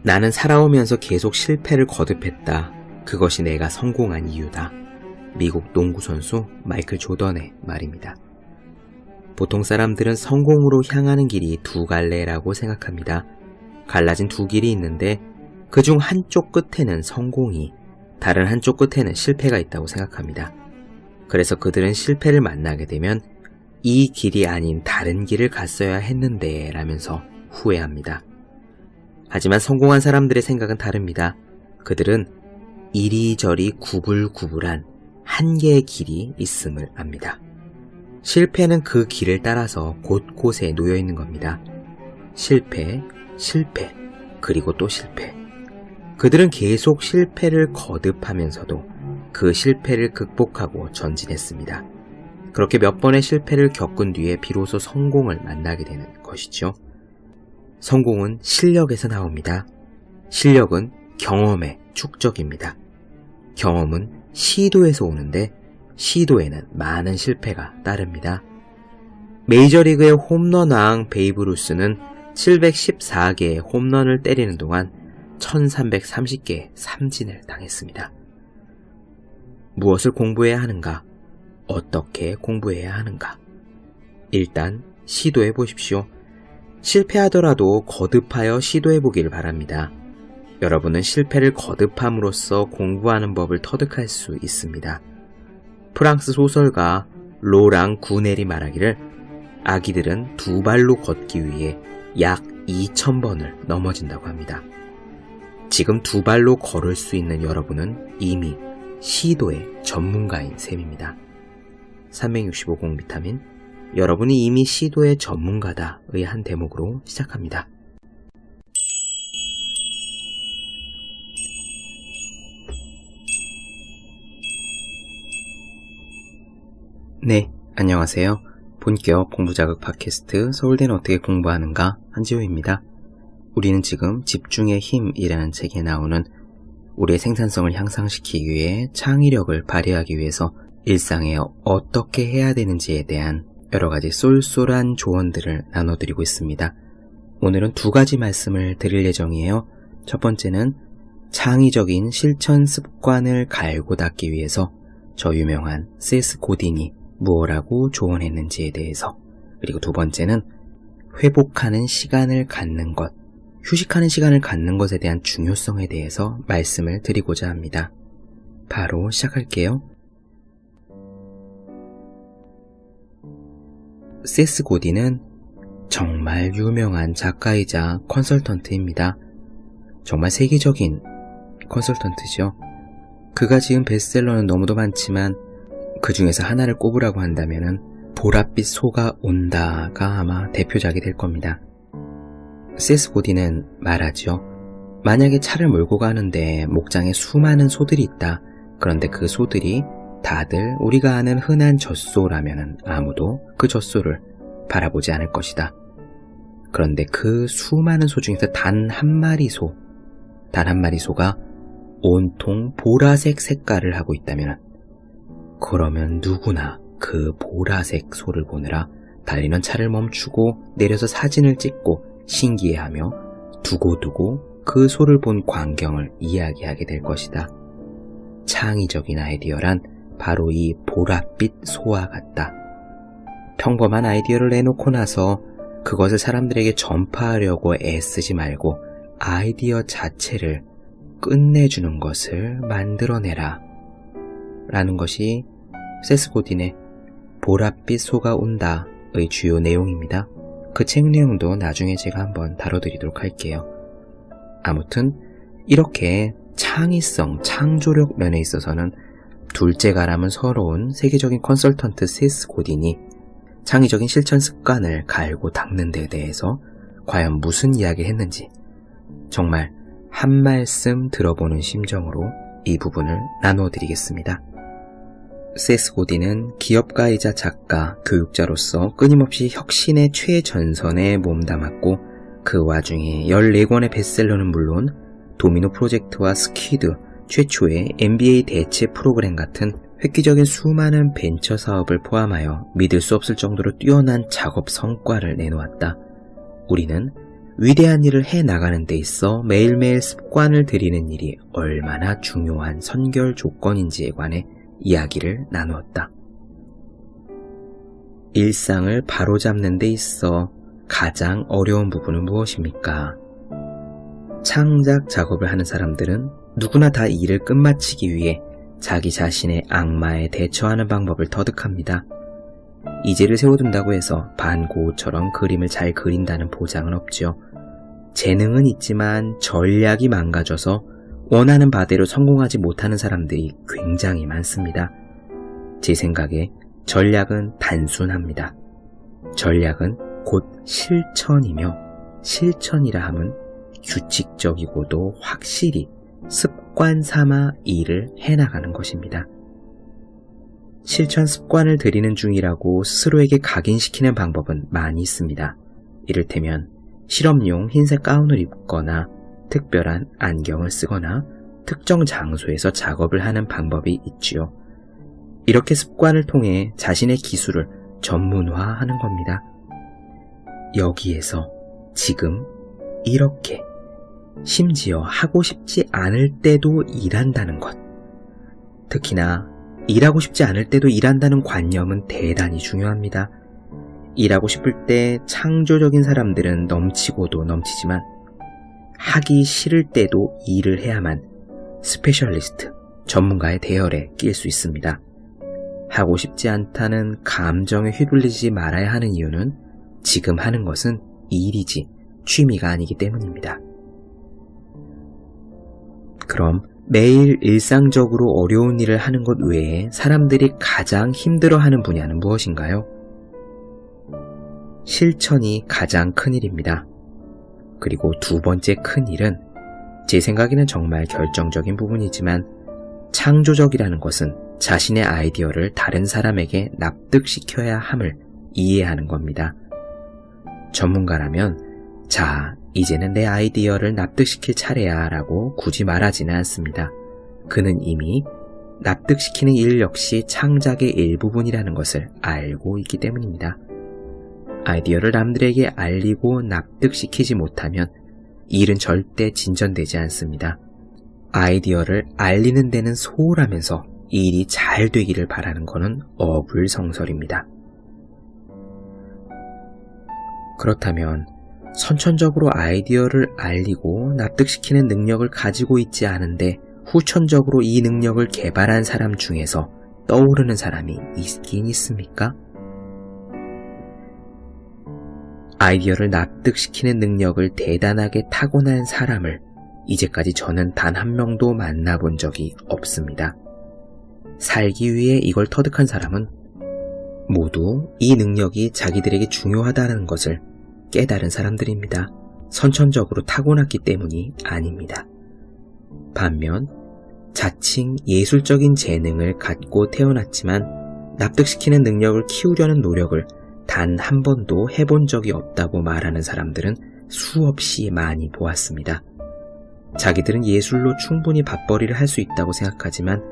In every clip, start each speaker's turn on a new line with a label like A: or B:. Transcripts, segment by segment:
A: 나는 살아오면서 계속 실패를 거듭했다. 그것이 내가 성공한 이유다. 미국 농구 선수 마이클 조던의 말입니다. 보통 사람들은 성공으로 향하는 길이 두 갈래라고 생각합니다. 갈라진 두 길이 있는데 그중 한쪽 끝에는 성공이, 다른 한쪽 끝에는 실패가 있다고 생각합니다. 그래서 그들은 실패를 만나게 되면 이 길이 아닌 다른 길을 갔어야 했는데 라면서 후회합니다. 하지만 성공한 사람들의 생각은 다릅니다. 그들은 이리저리 구불구불한 한 개의 길이 있음을 압니다. 실패는 그 길을 따라서 곳곳에 놓여 있는 겁니다. 실패, 실패, 그리고 또 실패. 그들은 계속 실패를 거듭하면서도 그 실패를 극복하고 전진했습니다. 그렇게 몇 번의 실패를 겪은 뒤에 비로소 성공을 만나게 되는 것이죠. 성공은 실력에서 나옵니다. 실력은 경험의 축적입니다. 경험은 시도에서 오는데 시도에는 많은 실패가 따릅니다. 메이저리그의 홈런왕 베이브 루스는 714개의 홈런을 때리는 동안 1330개의 삼진을 당했습니다. 무엇을 공부해야 하는가? 어떻게 공부해야 하는가? 일단 시도해 보십시오. 실패하더라도 거듭하여 시도해 보기를 바랍니다. 여러분은 실패를 거듭함으로써 공부하는 법을 터득할 수 있습니다. 프랑스 소설가 로랑 구넬이 말하기를 아기들은 두 발로 걷기 위해 약 2000번을 넘어진다고 합니다. 지금 두 발로 걸을 수 있는 여러분은 이미 시도의 전문가인 셈입니다. 365공 비타민, 여러분이 이미 시도의 전문가다의 한 대목으로 시작합니다. 네, 안녕하세요. 본격 공부자극 팟캐스트 서울대는 어떻게 공부하는가 한지호입니다. 우리는 지금 집중의 힘이라는 책에 나오는 우리의 생산성을 향상시키기 위해 창의력을 발휘하기 위해서 일상에 어떻게 해야 되는지에 대한 여러가지 쏠쏠한 조언들을 나눠드리고 있습니다. 오늘은 두 가지 말씀을 드릴 예정이에요. 첫 번째는 창의적인 실천 습관을 갈고 닦기 위해서 저 유명한 세스 고딘이 무엇라고 조언했는지에 대해서, 그리고 두 번째는 회복하는 시간을 갖는 것, 휴식하는 시간을 갖는 것에 대한 중요성에 대해서 말씀을 드리고자 합니다. 바로 시작할게요. 세스 고딘은 정말 유명한 작가이자 컨설턴트입니다. 정말 세계적인 컨설턴트죠. 그가 지은 베스트셀러는 너무도 많지만 그 중에서 하나를 꼽으라고 한다면 보랏빛 소가 온다가 아마 대표작이 될 겁니다. 세스 고딘은 말하죠. 만약에 차를 몰고 가는데 목장에 수많은 소들이 있다. 그런데 그 소들이 다들 우리가 아는 흔한 젖소라면 아무도 그 젖소를 바라보지 않을 것이다. 그런데 그 수많은 소 중에서 단 한 마리 소가 온통 보라색 색깔을 하고 있다면, 그러면 누구나 그 보라색 소를 보느라 달리는 차를 멈추고 내려서 사진을 찍고 신기해하며 두고두고 그 소를 본 광경을 이야기하게 될 것이다. 창의적인 아이디어란 바로 이 보랏빛 소와 같다. 평범한 아이디어를 내놓고 나서 그것을 사람들에게 전파하려고 애쓰지 말고 아이디어 자체를 끝내주는 것을 만들어내라 라는 것이 세스 고딘의 보랏빛 소가 온다의 주요 내용입니다. 그 책 내용도 나중에 제가 한번 다뤄드리도록 할게요. 아무튼 이렇게 창의성, 창조력 면에 있어서는 둘째가라면 서러운 세계적인 컨설턴트 세스 고딘이 창의적인 실천 습관을 갈고 닦는 데 대해서 과연 무슨 이야기를 했는지 정말 한 말씀 들어보는 심정으로 이 부분을 나누어드리겠습니다. 세스 고딘은 기업가이자 작가, 교육자로서 끊임없이 혁신의 최전선에 몸담았고 그 와중에 14권의 베스트셀러는 물론 도미노 프로젝트와 스퀴드, 최초의 NBA 대체 프로그램 같은 획기적인 수많은 벤처 사업을 포함하여 믿을 수 없을 정도로 뛰어난 작업 성과를 내놓았다. 우리는 위대한 일을 해나가는 데 있어 매일매일 습관을 들이는 일이 얼마나 중요한 선결 조건인지에 관해 이야기를 나누었다. 일상을 바로잡는 데 있어 가장 어려운 부분은 무엇입니까? 창작 작업을 하는 사람들은 누구나 다 일을 끝마치기 위해 자기 자신의 악마에 대처하는 방법을 터득합니다. 이제를 세워둔다고 해서 반고우처럼 그림을 잘 그린다는 보장은 없죠. 재능은 있지만 전략이 망가져서 원하는 바대로 성공하지 못하는 사람들이 굉장히 많습니다. 제 생각에 전략은 단순합니다. 전략은 곧 실천이며 실천이라 함은 규칙적이고도 확실히 습관 삼아 일을 해나가는 것입니다. 실천 습관을 들이는 중이라고 스스로에게 각인시키는 방법은 많이 있습니다. 이를테면 실험용 흰색 가운을 입거나 특별한 안경을 쓰거나 특정 장소에서 작업을 하는 방법이 있지요. 이렇게 습관을 통해 자신의 기술을 전문화하는 겁니다. 여기에서 지금 이렇게 심지어 하고 싶지 않을 때도 일한다는 것, 특히나 일하고 싶지 않을 때도 일한다는 관념은 대단히 중요합니다. 일하고 싶을 때 창조적인 사람들은 넘치고도 넘치지만 하기 싫을 때도 일을 해야만 스페셜리스트, 전문가의 대열에 낄 수 있습니다. 하고 싶지 않다는 감정에 휘둘리지 말아야 하는 이유는 지금 하는 것은 일이지 취미가 아니기 때문입니다. 그럼 매일 일상적으로 어려운 일을 하는 것 외에 사람들이 가장 힘들어하는 분야는 무엇인가요? 실천이 가장 큰 일입니다. 그리고 두 번째 큰 일은 제 생각에는 정말 결정적인 부분이지만 창조적이라는 것은 자신의 아이디어를 다른 사람에게 납득시켜야 함을 이해하는 겁니다. 전문가라면 자, 이제는 내 아이디어를 납득시킬 차례야 라고 굳이 말하지는 않습니다. 그는 이미 납득시키는 일 역시 창작의 일부분이라는 것을 알고 있기 때문입니다. 아이디어를 남들에게 알리고 납득시키지 못하면 일은 절대 진전되지 않습니다. 아이디어를 알리는 데는 소홀하면서 일이 잘 되기를 바라는 것은 어불성설입니다. 그렇다면 선천적으로 아이디어를 알리고 납득시키는 능력을 가지고 있지 않은데 후천적으로 이 능력을 개발한 사람 중에서 떠오르는 사람이 있긴 있습니까? 아이디어를 납득시키는 능력을 대단하게 타고난 사람을 이제까지 저는 단 한 명도 만나본 적이 없습니다. 살기 위해 이걸 터득한 사람은 모두 이 능력이 자기들에게 중요하다는 것을 깨달은 사람들입니다. 선천적으로 타고났기 때문이 아닙니다. 반면 자칭 예술적인 재능을 갖고 태어났지만 납득시키는 능력을 키우려는 노력을 단 한 번도 해본 적이 없다고 말하는 사람들은 수없이 많이 보았습니다. 자기들은 예술로 충분히 밥벌이를 할 수 있다고 생각하지만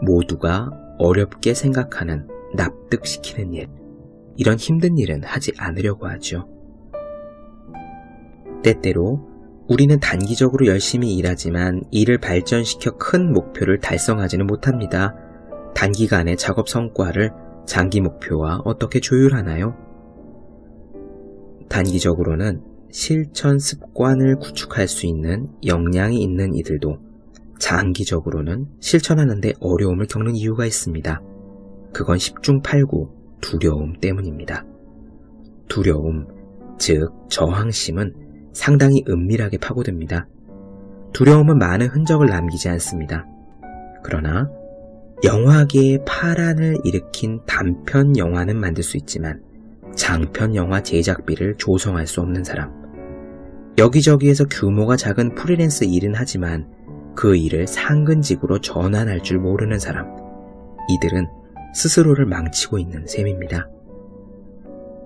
A: 모두가 어렵게 생각하는 납득시키는 일, 이런 힘든 일은 하지 않으려고 하죠. 때때로 우리는 단기적으로 열심히 일하지만 일을 발전시켜 큰 목표를 달성하지는 못합니다. 단기간의 작업 성과를 장기 목표와 어떻게 조율하나요? 단기적으로는 실천 습관을 구축할 수 있는 역량이 있는 이들도 장기적으로는 실천하는데 어려움을 겪는 이유가 있습니다. 그건 10중 8구 두려움 때문입니다. 두려움, 즉 저항심은 상당히 은밀하게 파고듭니다. 두려움은 많은 흔적을 남기지 않습니다. 그러나 영화계에 파란을 일으킨 단편 영화는 만들 수 있지만 장편 영화 제작비를 조성할 수 없는 사람, 여기저기에서 규모가 작은 프리랜서 일은 하지만 그 일을 상근직으로 전환할 줄 모르는 사람, 이들은 스스로를 망치고 있는 셈입니다.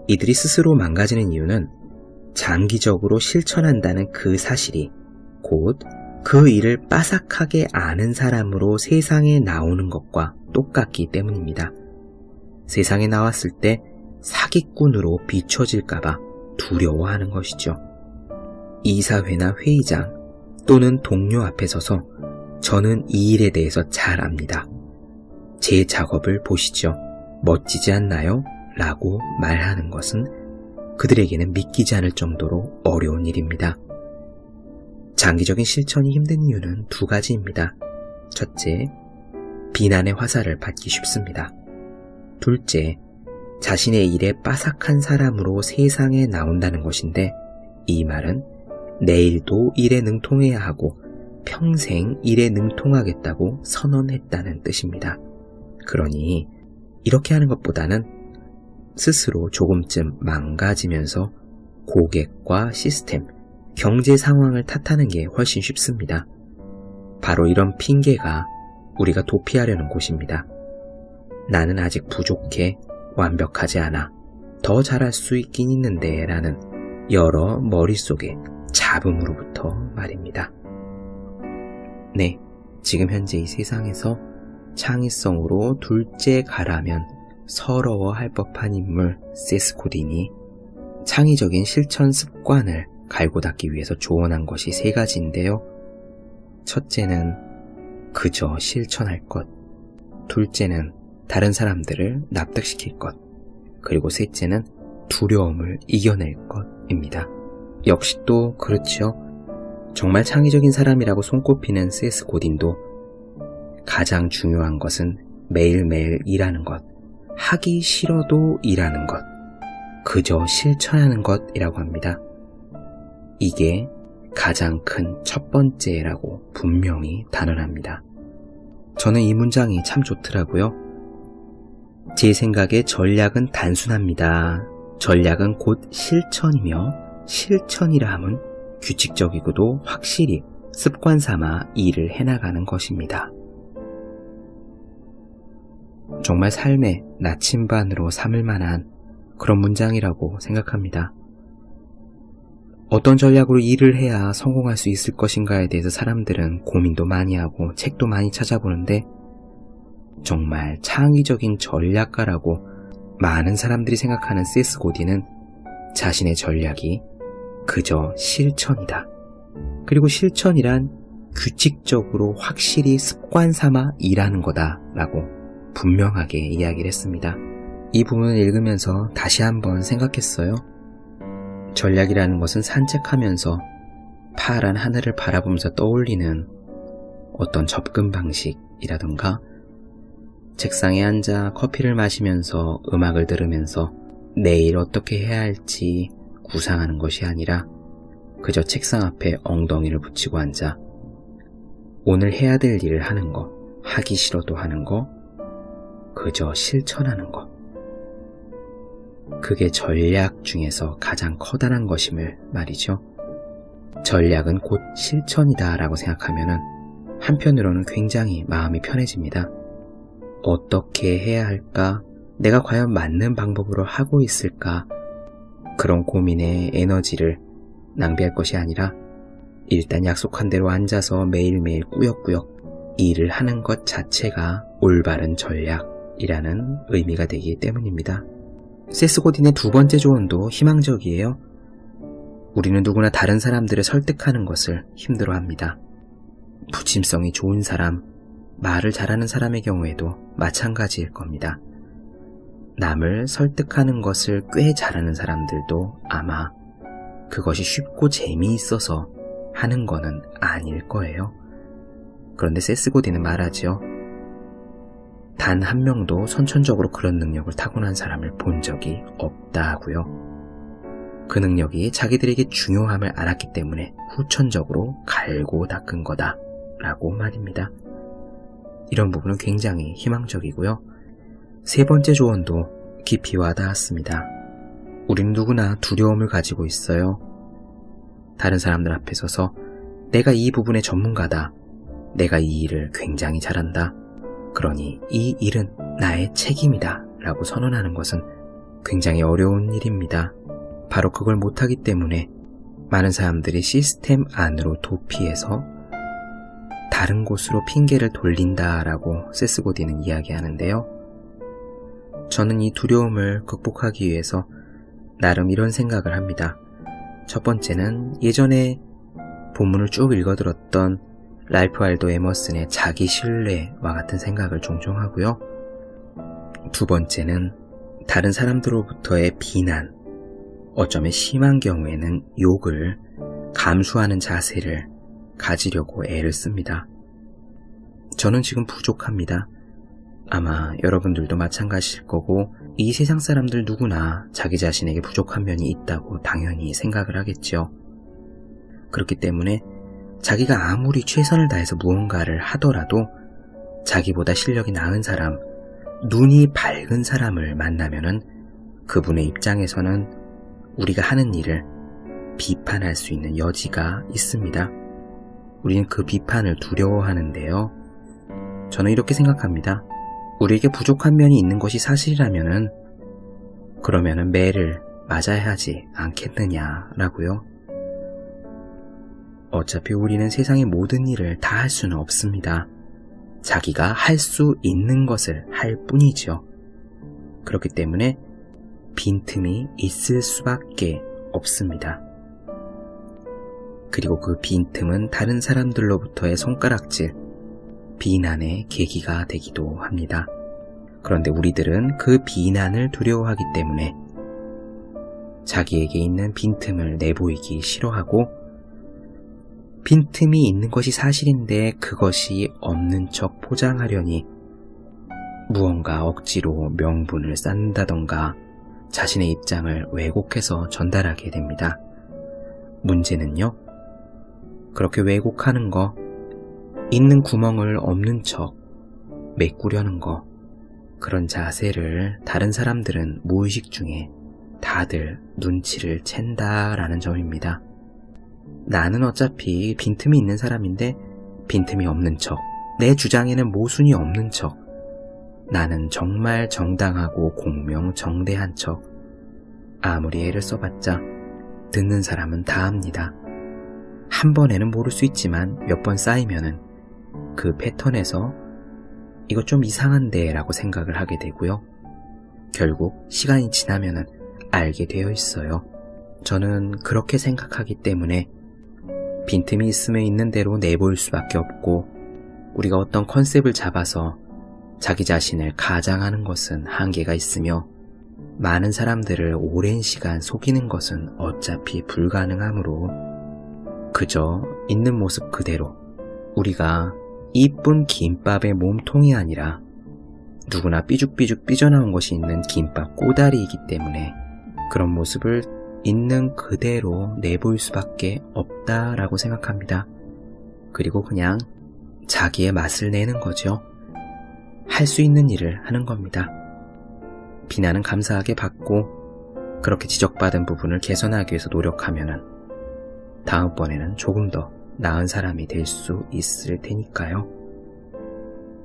A: 이들이 스스로 망가지는 이유는 장기적으로 실천한다는 그 사실이 곧 그 일을 빠삭하게 아는 사람으로 세상에 나오는 것과 똑같기 때문입니다. 세상에 나왔을 때 사기꾼으로 비춰질까봐 두려워하는 것이죠. 이사회나 회의장 또는 동료 앞에 서서 저는 이 일에 대해서 잘 압니다. 제 작업을 보시죠. 멋지지 않나요? 라고 말하는 것은 그들에게는 믿기지 않을 정도로 어려운 일입니다. 장기적인 실천이 힘든 이유는 두 가지입니다. 첫째, 비난의 화살을 받기 쉽습니다. 둘째, 자신의 일에 빠삭한 사람으로 세상에 나온다는 것인데 이 말은 내일도 일에 능통해야 하고 평생 일에 능통하겠다고 선언했다는 뜻입니다. 그러니 이렇게 하는 것보다는 스스로 조금쯤 망가지면서 고객과 시스템, 경제 상황을 탓하는 게 훨씬 쉽습니다. 바로 이런 핑계가 우리가 도피하려는 곳입니다. 나는 아직 부족해, 완벽하지 않아, 더 잘할 수 있긴 있는데 라는 여러 머릿속의 잡음으로부터 말입니다. 네, 지금 현재 이 세상에서 창의성으로 둘째 가라면 서러워할 법한 인물 세스 고딘이 창의적인 실천 습관을 갈고 닦기 위해서 조언한 것이 세 가지인데요. 첫째는 그저 실천할 것, 둘째는 다른 사람들을 납득시킬 것, 그리고 셋째는 두려움을 이겨낼 것입니다. 역시 또 그렇죠. 정말 창의적인 사람이라고 손꼽히는 세스 고딘도 가장 중요한 것은 매일매일 일하는 것, 하기 싫어도 일하는 것, 그저 실천하는 것이라고 합니다. 이게 가장 큰 첫 번째라고 분명히 단언합니다. 저는 이 문장이 참 좋더라고요. 제 생각에 전략은 단순합니다. 전략은 곧 실천이며 실천이라 함은 규칙적이고도 확실히 습관 삼아 일을 해나가는 것입니다. 정말 삶의 나침반으로 삼을 만한 그런 문장이라고 생각합니다. 어떤 전략으로 일을 해야 성공할 수 있을 것인가에 대해서 사람들은 고민도 많이 하고 책도 많이 찾아보는데 정말 창의적인 전략가라고 많은 사람들이 생각하는 세스 고딘은 자신의 전략이 그저 실천이다. 그리고 실천이란 규칙적으로 확실히 습관 삼아 일하는 거다 라고 분명하게 이야기를 했습니다. 이 부분을 읽으면서 다시 한번 생각했어요. 전략이라는 것은 산책하면서 파란 하늘을 바라보면서 떠올리는 어떤 접근 방식이라던가 책상에 앉아 커피를 마시면서 음악을 들으면서 내일 어떻게 해야 할지 구상하는 것이 아니라 그저 책상 앞에 엉덩이를 붙이고 앉아 오늘 해야 될 일을 하는 거, 하기 싫어도 하는 거, 그저 실천하는 것. 그게 전략 중에서 가장 커다란 것임을 말이죠. 전략은 곧 실천이다 라고 생각하면은 한편으로는 굉장히 마음이 편해집니다. 어떻게 해야 할까? 내가 과연 맞는 방법으로 하고 있을까? 그런 고민에 에너지를 낭비할 것이 아니라 일단 약속한 대로 앉아서 매일매일 꾸역꾸역 일을 하는 것 자체가 올바른 전략이라는 의미가 되기 때문입니다. 세스 고딘의 두 번째 조언도 희망적이에요. 우리는 누구나 다른 사람들을 설득하는 것을 힘들어합니다. 부침성이 좋은 사람, 말을 잘하는 사람의 경우에도 마찬가지일 겁니다. 남을 설득하는 것을 꽤 잘하는 사람들도 아마 그것이 쉽고 재미있어서 하는 거는 아닐 거예요. 그런데 세스 고딘은 말하죠. 단 한 명도 선천적으로 그런 능력을 타고난 사람을 본 적이 없다 하고요. 그 능력이 자기들에게 중요함을 알았기 때문에 후천적으로 갈고 닦은 거다 라고 말입니다. 이런 부분은 굉장히 희망적이고요. 세 번째 조언도 깊이 와닿았습니다. 우린 누구나 두려움을 가지고 있어요. 다른 사람들 앞에 서서 내가 이 부분의 전문가다. 내가 이 일을 굉장히 잘한다. 그러니 이 일은 나의 책임이다 라고 선언하는 것은 굉장히 어려운 일입니다. 바로 그걸 못하기 때문에 많은 사람들이 시스템 안으로 도피해서 다른 곳으로 핑계를 돌린다라고 세스 고딘은 이야기하는데요. 저는 이 두려움을 극복하기 위해서 나름 이런 생각을 합니다. 첫 번째는 예전에 본문을 쭉 읽어들었던 랄프 알도 에머슨의 자기 신뢰와 같은 생각을 종종 하고요. 두 번째는 다른 사람들로부터의 비난, 어쩌면 심한 경우에는 욕을 감수하는 자세를 가지려고 애를 씁니다. 저는 지금 부족합니다. 아마 여러분들도 마찬가지일 거고 이 세상 사람들 누구나 자기 자신에게 부족한 면이 있다고 당연히 생각을 하겠죠. 그렇기 때문에 자기가 아무리 최선을 다해서 무언가를 하더라도 자기보다 실력이 나은 사람, 눈이 밝은 사람을 만나면은 그분의 입장에서는 우리가 하는 일을 비판할 수 있는 여지가 있습니다. 우리는 그 비판을 두려워하는데요. 저는 이렇게 생각합니다. 우리에게 부족한 면이 있는 것이 사실이라면은 그러면은 매를 맞아야 하지 않겠느냐라고요. 어차피 우리는 세상의 모든 일을 다 할 수는 없습니다. 자기가 할 수 있는 것을 할 뿐이죠. 그렇기 때문에 빈틈이 있을 수밖에 없습니다. 그리고 그 빈틈은 다른 사람들로부터의 손가락질, 비난의 계기가 되기도 합니다. 그런데 우리들은 그 비난을 두려워하기 때문에 자기에게 있는 빈틈을 내보이기 싫어하고 빈틈이 있는 것이 사실인데 그것이 없는 척 포장하려니 무언가 억지로 명분을 쌓는다던가 자신의 입장을 왜곡해서 전달하게 됩니다. 문제는요, 그렇게 왜곡하는 거, 있는 구멍을 없는 척 메꾸려는 거, 그런 자세를 다른 사람들은 무의식 중에 다들 눈치를 챈다라는 점입니다. 나는 어차피 빈틈이 있는 사람인데 빈틈이 없는 척, 내 주장에는 모순이 없는 척, 나는 정말 정당하고 공명정대한 척, 아무리 애를 써봤자 듣는 사람은 다 압니다. 한 번에는 모를 수 있지만 몇 번 쌓이면은 그 패턴에서 이거 좀 이상한데 라고 생각을 하게 되고요. 결국 시간이 지나면은 알게 되어 있어요. 저는 그렇게 생각하기 때문에 빈틈이 있으면 있는 대로 내보일 수밖에 없고 우리가 어떤 컨셉을 잡아서 자기 자신을 가장하는 것은 한계가 있으며 많은 사람들을 오랜 시간 속이는 것은 어차피 불가능하므로 그저 있는 모습 그대로 우리가 이쁜 김밥의 몸통이 아니라 누구나 삐죽삐죽 삐져나온 것이 있는 김밥 꼬다리이기 때문에 그런 모습을 있는 그대로 내보일 수밖에 없다라고 생각합니다. 그리고 그냥 자기의 맛을 내는 거죠. 할 수 있는 일을 하는 겁니다. 비난은 감사하게 받고 그렇게 지적받은 부분을 개선하기 위해서 노력하면은 다음번에는 조금 더 나은 사람이 될 수 있을 테니까요.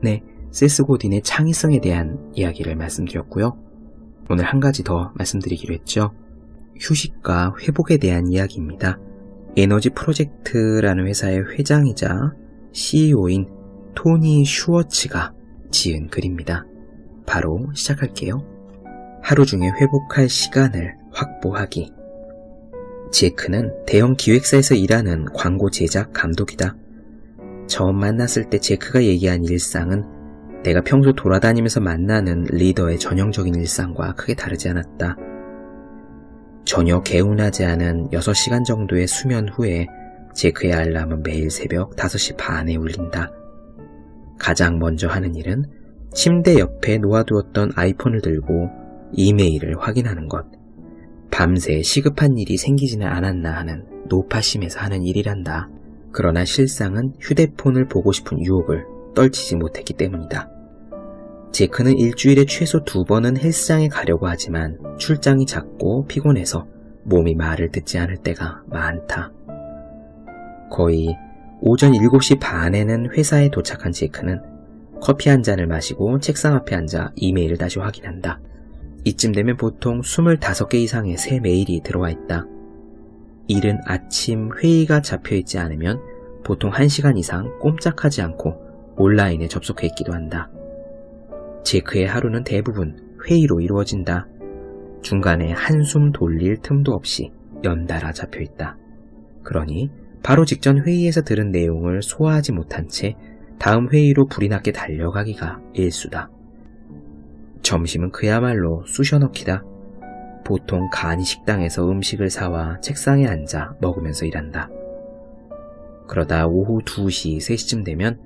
A: 네, 세스 고딘의 창의성에 대한 이야기를 말씀드렸고요. 오늘 한 가지 더 말씀드리기로 했죠. 휴식과 회복에 대한 이야기입니다. 에너지 프로젝트라는 회사의 회장이자 CEO인 토니 슈워츠가 지은 글입니다. 바로 시작할게요. 하루 중에 회복할 시간을 확보하기. 제크는 대형 기획사에서 일하는 광고 제작 감독이다. 처음 만났을 때 제크가 얘기한 일상은 내가 평소 돌아다니면서 만나는 리더의 전형적인 일상과 크게 다르지 않았다. 전혀 개운하지 않은 6시간 정도의 수면 후에 제크의 알람은 매일 새벽 5시 반에 울린다. 가장 먼저 하는 일은 침대 옆에 놓아두었던 아이폰을 들고 이메일을 확인하는 것. 밤새 시급한 일이 생기지는 않았나 하는 노파심에서 하는 일이란다. 그러나 실상은 휴대폰을 보고 싶은 유혹을 떨치지 못했기 때문이다. 제크는 일주일에 최소 2번은 헬스장에 가려고 하지만 출장이 잦고 피곤해서 몸이 말을 듣지 않을 때가 많다. 거의 오전 7시 반에는 회사에 도착한 제크는 커피 한 잔을 마시고 책상 앞에 앉아 이메일을 다시 확인한다. 이쯤 되면 보통 25개 이상의 새 메일이 들어와 있다. 이른 아침 회의가 잡혀있지 않으면 보통 1시간 이상 꼼짝하지 않고 온라인에 접속해 있기도 한다. 제크의 하루는 대부분 회의로 이루어진다. 중간에 한숨 돌릴 틈도 없이 연달아 잡혀있다. 그러니 바로 직전 회의에서 들은 내용을 소화하지 못한 채 다음 회의로 불이 났게 달려가기가 일수다. 점심은 그야말로 쑤셔넣기다. 보통 간이 식당에서 음식을 사와 책상에 앉아 먹으면서 일한다. 그러다 오후 2시, 3시쯤 되면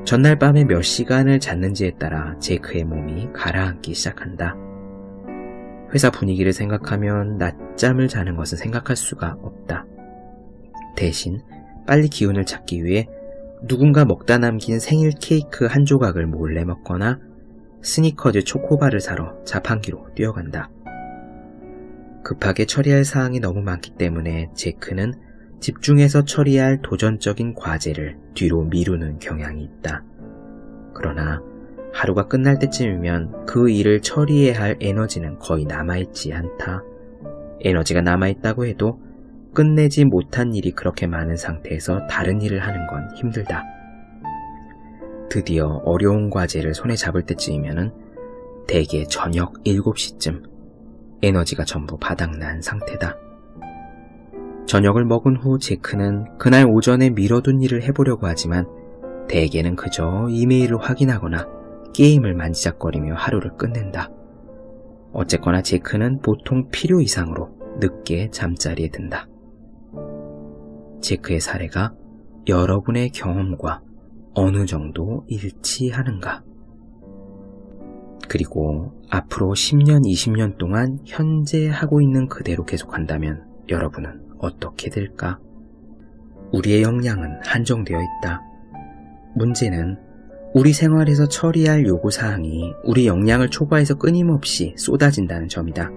A: 전날 밤에 몇 시간을 잤는지에 따라 제크의 몸이 가라앉기 시작한다. 회사 분위기를 생각하면 낮잠을 자는 것은 생각할 수가 없다. 대신 빨리 기운을 찾기 위해 누군가 먹다 남긴 생일 케이크 한 조각을 몰래 먹거나 스니커즈 초코바를 사러 자판기로 뛰어간다. 급하게 처리할 사항이 너무 많기 때문에 제크는 집중해서 처리할 도전적인 과제를 뒤로 미루는 경향이 있다. 그러나 하루가 끝날 때쯤이면 그 일을 처리해야 할 에너지는 거의 남아있지 않다. 에너지가 남아있다고 해도 끝내지 못한 일이 그렇게 많은 상태에서 다른 일을 하는 건 힘들다. 드디어 어려운 과제를 손에 잡을 때쯤이면은 대개 저녁 7시쯤 에너지가 전부 바닥난 상태다. 저녁을 먹은 후 제크는 그날 오전에 미뤄둔 일을 해보려고 하지만 대개는 그저 이메일을 확인하거나 게임을 만지작거리며 하루를 끝낸다. 어쨌거나 제크는 보통 필요 이상으로 늦게 잠자리에 든다. 제크의 사례가 여러분의 경험과 어느 정도 일치하는가? 그리고 앞으로 10년, 20년 동안 현재 하고 있는 그대로 계속한다면 여러분은 어떻게 될까? 우리의 역량은 한정되어 있다. 문제는 우리 생활에서 처리할 요구사항이 우리 역량을 초과해서 끊임없이 쏟아진다는 점이다.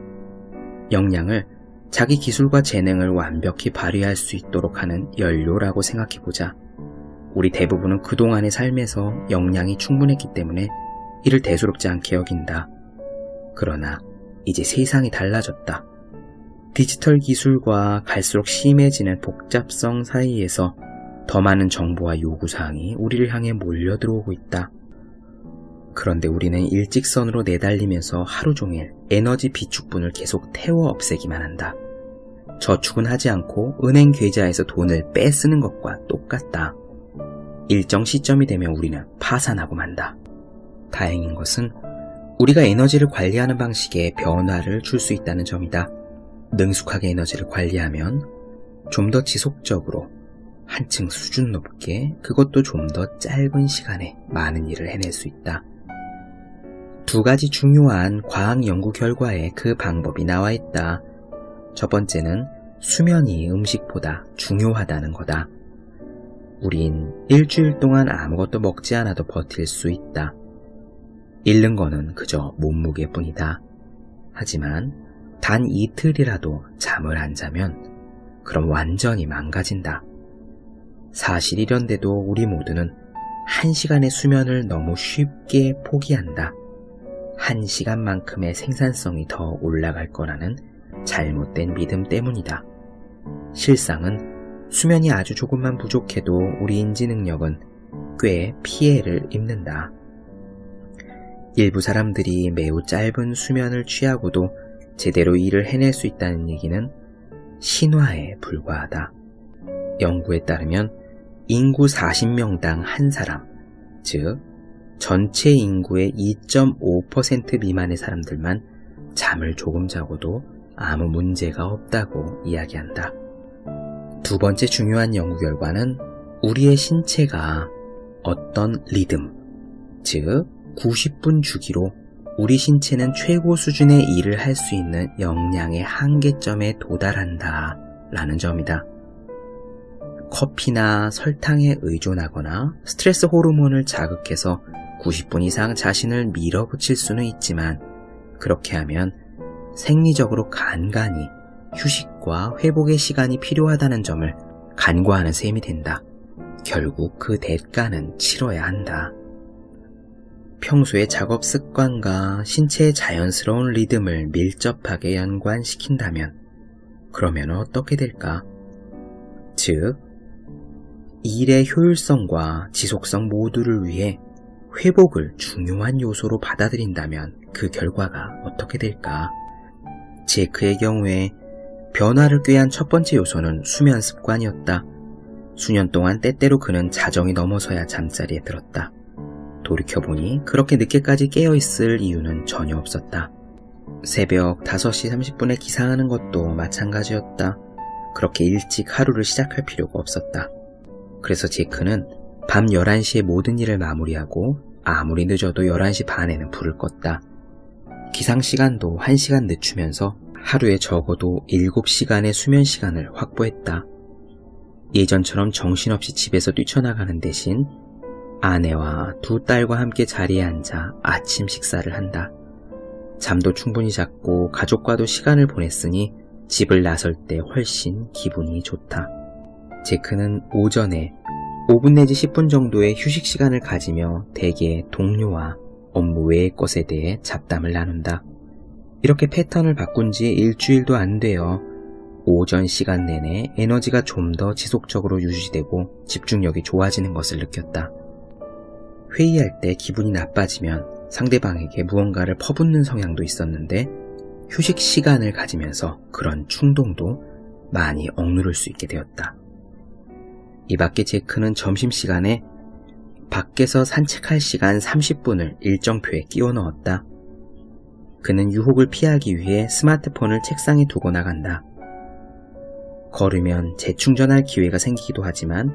A: 역량을 자기 기술과 재능을 완벽히 발휘할 수 있도록 하는 연료라고 생각해보자. 우리 대부분은 그동안의 삶에서 역량이 충분했기 때문에 이를 대수롭지 않게 여긴다. 그러나 이제 세상이 달라졌다. 디지털 기술과 갈수록 심해지는 복잡성 사이에서 더 많은 정보와 요구사항이 우리를 향해 몰려들어오고 있다. 그런데 우리는 일직선으로 내달리면서 하루 종일 에너지 비축분을 계속 태워 없애기만 한다. 저축은 하지 않고 은행 계좌에서 돈을 빼쓰는 것과 똑같다. 일정 시점이 되면 우리는 파산하고 만다. 다행인 것은 우리가 에너지를 관리하는 방식에 변화를 줄 수 있다는 점이다. 능숙하게 에너지를 관리하면 좀 더 지속적으로 한층 수준 높게 그것도 좀 더 짧은 시간에 많은 일을 해낼 수 있다. 두 가지 중요한 과학 연구 결과에 그 방법이 나와 있다. 첫 번째는 수면이 음식보다 중요하다는 거다. 우린 일주일 동안 아무것도 먹지 않아도 버틸 수 있다. 잃는 거는 그저 몸무게뿐이다. 하지만 단 이틀이라도 잠을 안 자면 그럼 완전히 망가진다. 사실이런데도 우리 모두는 1시간의 수면을 너무 쉽게 포기한다. 1시간만큼의 생산성이 더 올라갈 거라는 잘못된 믿음 때문이다. 실상은 수면이 아주 조금만 부족해도 우리 인지 능력은 꽤 피해를 입는다. 일부 사람들이 매우 짧은 수면을 취하고도 제대로 일을 해낼 수 있다는 얘기는 신화에 불과하다. 연구에 따르면 인구 40명당 한 사람, 즉 전체 인구의 2.5% 미만의 사람들만 잠을 조금 자고도 아무 문제가 없다고 이야기한다. 두 번째 중요한 연구 결과는 우리의 신체가 어떤 리듬, 즉 90분 주기로 우리 신체는 최고 수준의 일을 할 수 있는 역량의 한계점에 도달한다 라는 점이다. 커피나 설탕에 의존하거나 스트레스 호르몬을 자극해서 90분 이상 자신을 밀어붙일 수는 있지만 그렇게 하면 생리적으로 간간히 휴식과 회복의 시간이 필요하다는 점을 간과하는 셈이 된다. 결국 그 대가는 치러야 한다. 평소의 작업 습관과 신체의 자연스러운 리듬을 밀접하게 연관시킨다면 그러면 어떻게 될까? 즉, 일의 효율성과 지속성 모두를 위해 회복을 중요한 요소로 받아들인다면 그 결과가 어떻게 될까? 제크의 경우에 변화를 꾀한 첫 번째 요소는 수면 습관이었다. 수년 동안 때때로 그는 자정이 넘어서야 잠자리에 들었다. 돌이켜보니 그렇게 늦게까지 깨어있을 이유는 전혀 없었다. 새벽 5시 30분에 기상하는 것도 마찬가지였다. 그렇게 일찍 하루를 시작할 필요가 없었다. 그래서 제크는 밤 11시에 모든 일을 마무리하고 아무리 늦어도 11시 반에는 불을 껐다. 기상시간도 1시간 늦추면서 하루에 적어도 7시간의 수면 시간을 확보했다. 예전처럼 정신없이 집에서 뛰쳐나가는 대신 아내와 2딸과 함께 자리에 앉아 아침 식사를 한다. 잠도 충분히 잤고 가족과도 시간을 보냈으니 집을 나설 때 훨씬 기분이 좋다. 제크는 오전에 5분 내지 10분 정도의 휴식 시간을 가지며 대개 동료와 업무 외의 것에 대해 잡담을 나눈다. 이렇게 패턴을 바꾼 지 일주일도 안 되어 오전 시간 내내 에너지가 좀 더 지속적으로 유지되고 집중력이 좋아지는 것을 느꼈다. 회의할 때 기분이 나빠지면 상대방에게 무언가를 퍼붓는 성향도 있었는데 휴식 시간을 가지면서 그런 충동도 많이 억누를 수 있게 되었다. 이 밖에 제크는 점심시간에 밖에서 산책할 시간 30분을 일정표에 끼워 넣었다. 그는 유혹을 피하기 위해 스마트폰을 책상에 두고 나간다. 걸으면 재충전할 기회가 생기기도 하지만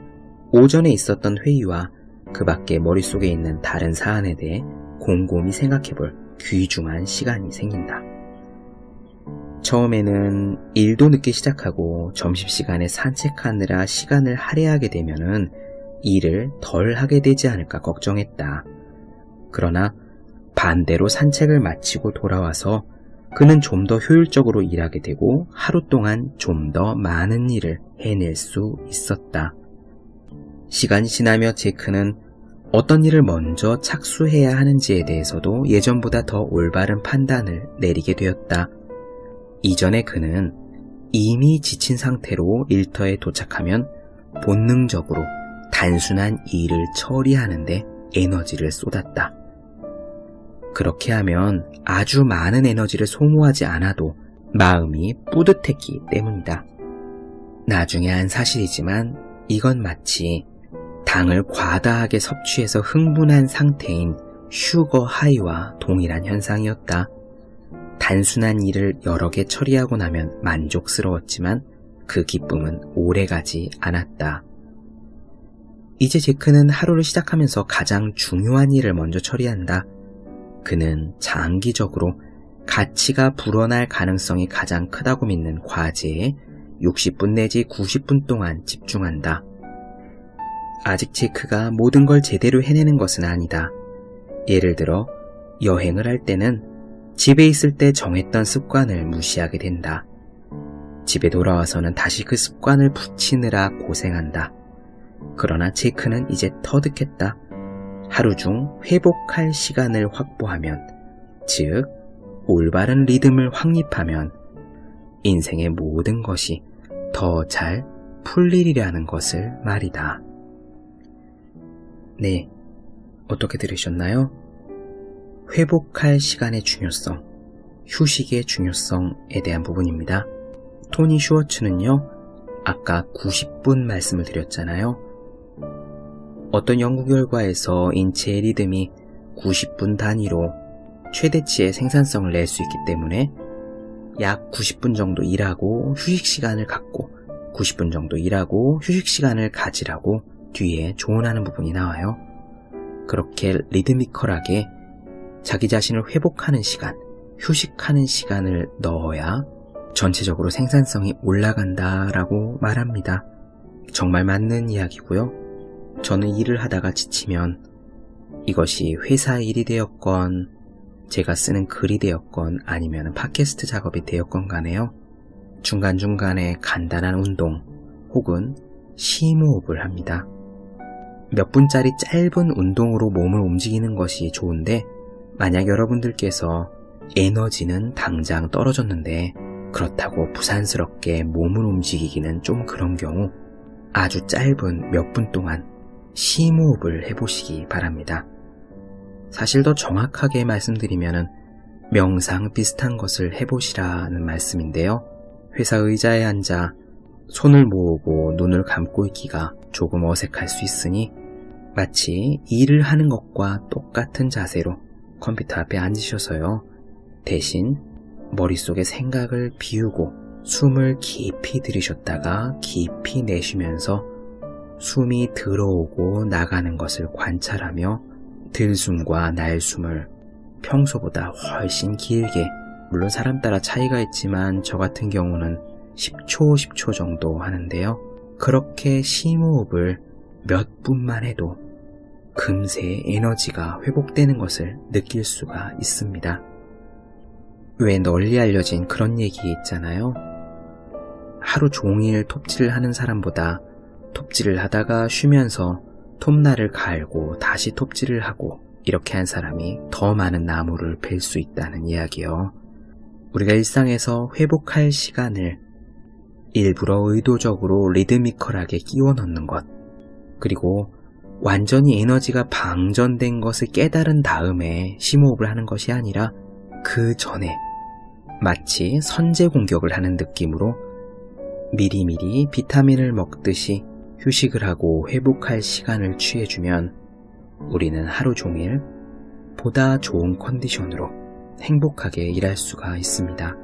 A: 오전에 있었던 회의와 그 밖에 머릿속에 있는 다른 사안에 대해 곰곰이 생각해볼 귀중한 시간이 생긴다. 처음에는 일도 늦게 시작하고 점심시간에 산책하느라 시간을 할애하게 되면은 일을 덜 하게 되지 않을까 걱정했다. 그러나 반대로 산책을 마치고 돌아와서 그는 좀 더 효율적으로 일하게 되고 하루 동안 좀 더 많은 일을 해낼 수 있었다. 시간이 지나며 제크는 어떤 일을 먼저 착수해야 하는지에 대해서도 예전보다 더 올바른 판단을 내리게 되었다. 이전에 그는 이미 지친 상태로 일터에 도착하면 본능적으로 단순한 일을 처리하는데 에너지를 쏟았다. 그렇게 하면 아주 많은 에너지를 소모하지 않아도 마음이 뿌듯했기 때문이다. 나중에 한 사실이지만 이건 마치 당을 과다하게 섭취해서 흥분한 상태인 슈거 하이와 동일한 현상이었다. 단순한 일을 여러 개 처리하고 나면 만족스러웠지만 그 기쁨은 오래가지 않았다. 이제 제크는 하루를 시작하면서 가장 중요한 일을 먼저 처리한다. 그는 장기적으로 가치가 불어날 가능성이 가장 크다고 믿는 과제에 60분 내지 90분 동안 집중한다. 아직 제크가 모든 걸 제대로 해내는 것은 아니다. 예를 들어 여행을 할 때는 집에 있을 때 정했던 습관을 무시하게 된다. 집에 돌아와서는 다시 그 습관을 붙이느라 고생한다. 그러나 제크는 이제 터득했다. 하루 중 회복할 시간을 확보하면, 즉 올바른 리듬을 확립하면 인생의 모든 것이 더 잘 풀리리라는 것을 말이다. 네, 어떻게 들으셨나요? 회복할 시간의 중요성, 휴식의 중요성에 대한 부분입니다. 토니 슈워츠는요, 아까 90분 말씀을 드렸잖아요. 어떤 연구 결과에서 인체의 리듬이 90분 단위로 최대치의 생산성을 낼 수 있기 때문에 약 90분 정도 일하고 휴식 시간을 갖고 90분 정도 일하고 휴식 시간을 가지라고 뒤에 조언하는 부분이 나와요. 그렇게 리드미컬하게 자기 자신을 회복하는 시간, 휴식하는 시간을 넣어야 전체적으로 생산성이 올라간다라고 말합니다. 정말 맞는 이야기고요. 저는 일을 하다가 지치면 이것이 회사 일이 되었건 제가 쓰는 글이 되었건 아니면 팟캐스트 작업이 되었건 간에요. 중간중간에 간단한 운동 혹은 심호흡을 합니다. 몇 분짜리 짧은 운동으로 몸을 움직이는 것이 좋은데 만약 여러분들께서 에너지는 당장 떨어졌는데 그렇다고 부산스럽게 몸을 움직이기는 좀 그런 경우 아주 짧은 몇 분 동안 심호흡을 해보시기 바랍니다. 사실 더 정확하게 말씀드리면 명상 비슷한 것을 해보시라는 말씀인데요. 회사 의자에 앉아 손을 모으고 눈을 감고 있기가 조금 어색할 수 있으니 마치 일을 하는 것과 똑같은 자세로 컴퓨터 앞에 앉으셔서요. 대신 머릿속에 생각을 비우고 숨을 깊이 들이쉬었다가 깊이 내쉬면서 숨이 들어오고 나가는 것을 관찰하며 들숨과 날숨을 평소보다 훨씬 길게, 물론 사람 따라 차이가 있지만 저 같은 경우는 10초 정도 하는데요. 그렇게 심호흡을 몇 분만 해도 금세 에너지가 회복되는 것을 느낄 수가 있습니다. 왜 널리 알려진 그런 얘기 있잖아요. 하루 종일 톱질을 하는 사람보다 톱질을 하다가 쉬면서 톱날을 갈고 다시 톱질을 하고 이렇게 한 사람이 더 많은 나무를 벨 수 있다는 이야기요. 우리가 일상에서 회복할 시간을 일부러 의도적으로 리드미컬하게 끼워 넣는 것, 그리고 완전히 에너지가 방전된 것을 깨달은 다음에 심호흡을 하는 것이 아니라 그 전에 마치 선제 공격을 하는 느낌으로 미리미리 비타민을 먹듯이 휴식을 하고 회복할 시간을 취해주면 우리는 하루 종일 보다 좋은 컨디션으로 행복하게 일할 수가 있습니다.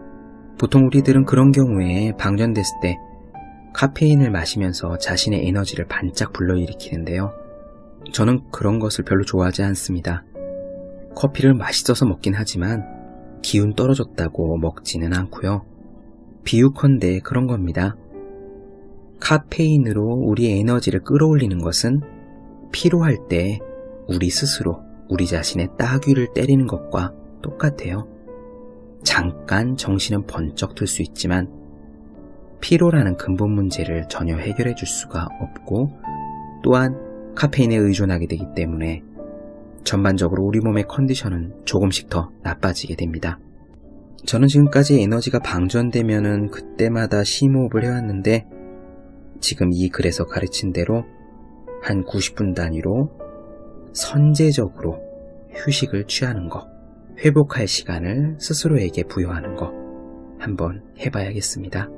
A: 보통 우리들은 그런 경우에 방전됐을 때 카페인을 마시면서 자신의 에너지를 반짝 불러일으키는데요. 저는 그런 것을 별로 좋아하지 않습니다. 커피를 맛있어서 먹긴 하지만 기운 떨어졌다고 먹지는 않고요. 비유컨대 그런 겁니다. 카페인으로 우리의 에너지를 끌어올리는 것은 피로할 때 우리 스스로 우리 자신의 따귀를 때리는 것과 똑같아요. 잠깐 정신은 번쩍 들 수 있지만 피로라는 근본 문제를 전혀 해결해 줄 수가 없고, 또한 카페인에 의존하게 되기 때문에 전반적으로 우리 몸의 컨디션은 조금씩 더 나빠지게 됩니다. 저는 지금까지 에너지가 방전되면은 그때마다 심호흡을 해왔는데, 지금 이 글에서 가르친 대로 한 90분 단위로 선제적으로 휴식을 취하는 것, 회복할 시간을 스스로에게 부여하는 것 한번 해봐야겠습니다.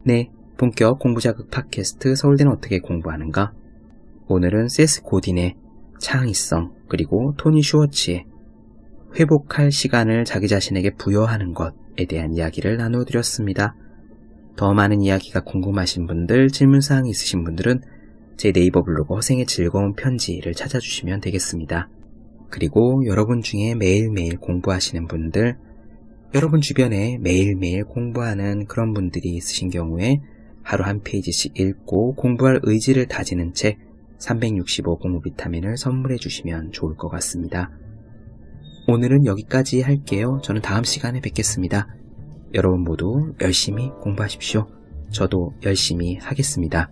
A: 네, 본격 공부자극 팟캐스트 서울대는 어떻게 공부하는가? 오늘은 세스 고딘의 창의성, 그리고 토니 슈워츠의 회복할 시간을 자기 자신에게 부여하는 것에 대한 이야기를 나눠드렸습니다. 더 많은 이야기가 궁금하신 분들, 질문사항이 있으신 분들은 제 네이버 블로그 허생의 즐거운 편지를 찾아주시면 되겠습니다. 그리고 여러분 중에 매일매일 공부하시는 분들, 여러분 주변에 매일매일 공부하는 그런 분들이 있으신 경우에 하루 한 페이지씩 읽고 공부할 의지를 다지는 책 365 공부 비타민을 선물해 주시면 좋을 것 같습니다. 오늘은 여기까지 할게요. 저는 다음 시간에 뵙겠습니다. 여러분 모두 열심히 공부하십시오. 저도 열심히 하겠습니다.